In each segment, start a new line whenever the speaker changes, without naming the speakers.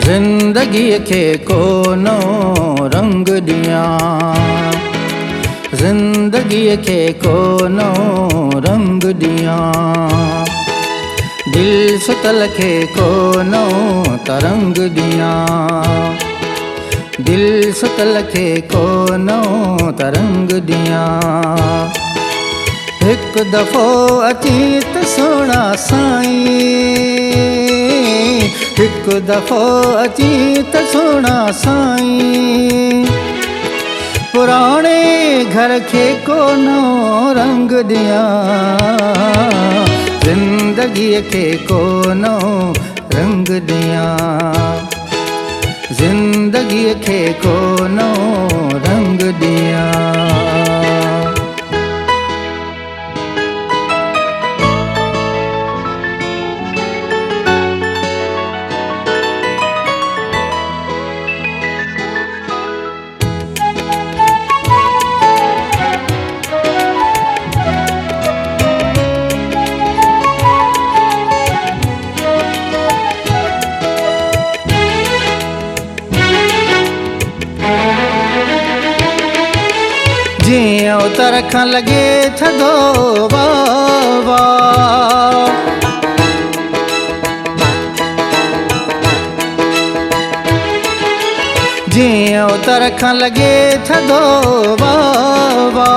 ज़िंदगीअ खे को नओं रंग ॾियां, ज़िंदगीअ खे को नओं रंग ॾियां, दिल सुतल खे को नओं तरंग ॾियां, दिल सुतल खे को नओं तरंग ॾियां। हिकु दफ़ो अची त सुहिणा साईं, हिकु दफ़ो अची त सुहिणा साईं, पुराणे घर खे को नओं रंग ॾियां, ज़िंदगीअ खे को नओं रंग ॾियां, ज़िंदगीअ खे को नओं रंग ॾियां। जीअं उतर खां लॻे थधो वावा, जीअं उतर खां लॻे थधो वावा,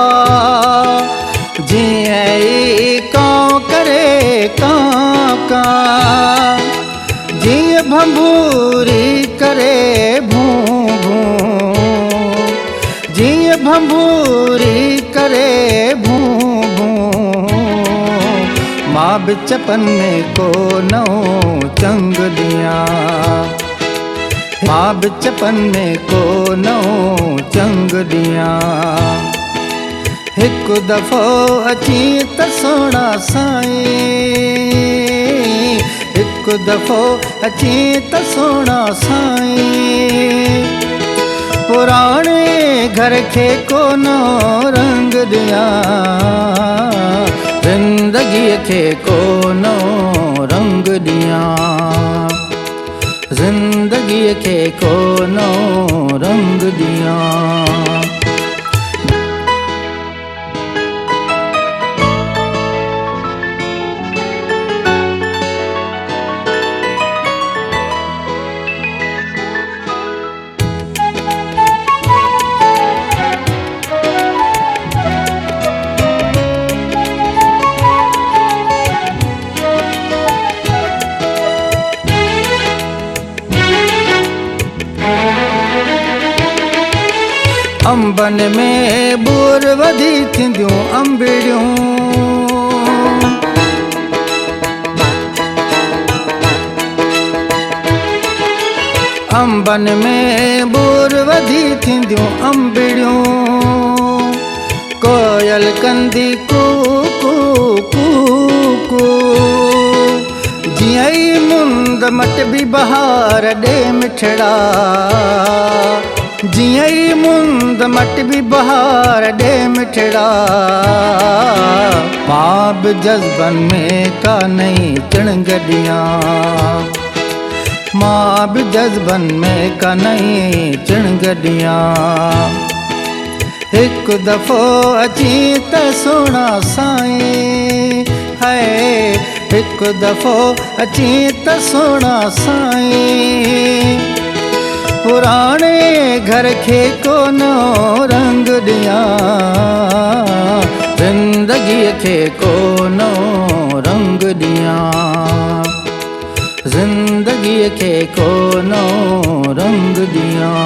जीअं ई कांव करे कां कां, जीअं भंभूरी करे भूं भूं, जीअं भंभूरी करे भूं भूं, मां बि चपन में को नओं चंग ॾियां, मां बि चपन में को नओं चंग ॾियां। हिकु दफ़ो अची त सुहिणा साईं, हिकु दफ़ो अची त सुहिणा साईं, पुराणे घर खे को नओं रंग ॾियां, ज़िंदगीअ खे को नओं रंग ॾियां, ज़िंदगीअ खे को नओं रंग ॾियां। अंबन में बूर वधी थींदियूं अंबिड़ियूं, अंबन में बूर वधी थींदियूं अंबिड़ियूं, कोयल कंदी कू कू कू कू, जीअं ई मुंद मट बि बहार ॾे मिठड़ा, जीअं ई मुंद मट बि बहार ॾे मिठड़ा, मां बि जज़्बन में का नई चिणग ॾियां, मां बि जज़्बन में का नई चिणग ॾियां। हिकु दफ़ो अची त सुहिणा साईं, हाय हिकु दफ़ो अची त सुहिणा साईं, पुराणे घर खे को नओं रंग ॾियां, ज़िंदगीअ खे को नओं रंग ॾियां, ज़िंदगीअ खे को नओं रंग ॾियां।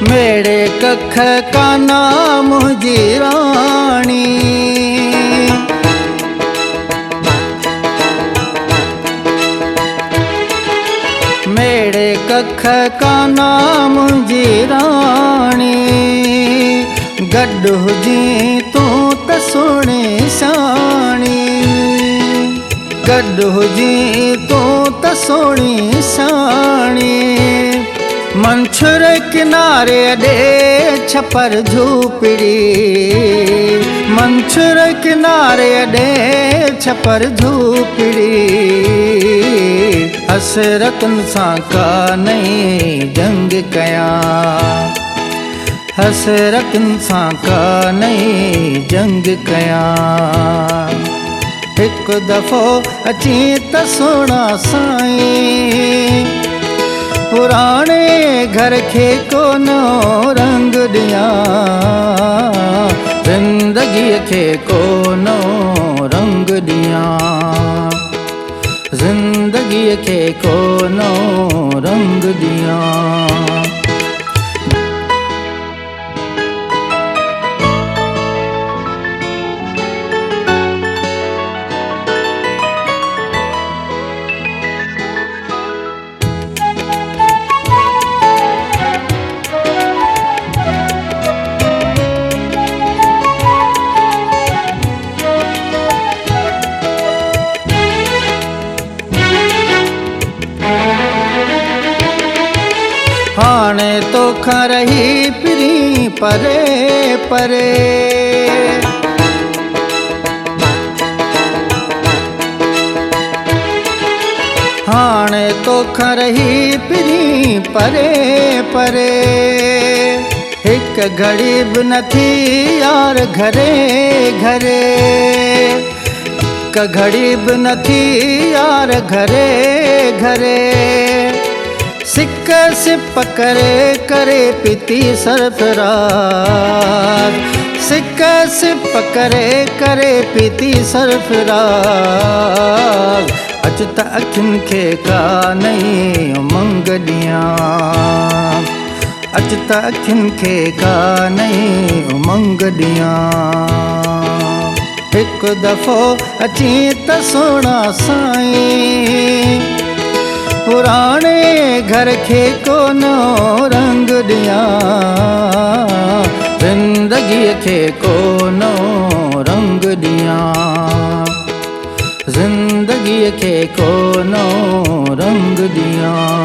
मेरे कख काना मुंहिंजी राणी, मेरे कख काना मुंहिंजी राणी, गॾु हुजी तूं त सुहिणी साणी, गॾु हुजी तूं त सुहिणी साणी। मंछर किनारे ॾे छपर झूपड़ी, मंछर किनारे ॾे छपर झूपड़ी, हसरतुनि सां कानई जंग कयां, हसरतुनि सां कानई जंग कयां। हिकु दफ़ो अची त सुहिणा साईं, पुराणे घर खे को नओं रंग ॾियां, ज़िंदगीअ खे को नओं रंग ॾियां, ज़िंदगीअ खे को नओं रंग ॾियां। हाणे तोखां रही पिरी परे परे, हाणे तोखां रही पिरी परे परे, हिकु घड़ी बि नथी यार घरे घरे, हिकु घड़ी बि नथी यार घरे घरे। सिक सिप करे करे पीती सरफराज, सिक सिप करे करे पीती सरफराज, अच त अखियुनि खे कानई उमंग ॾियां, अच त अखियुनि खे कानई उमंग ॾियां। हिकु दफ़ो अची त सुहिणा साईं, पुराणे घर खे को नओं रंग ॾियां, ज़िंदगीअ खे को नओं रंग ॾियां, ज़िंदगीअ खे को नओं रंग ॾियां।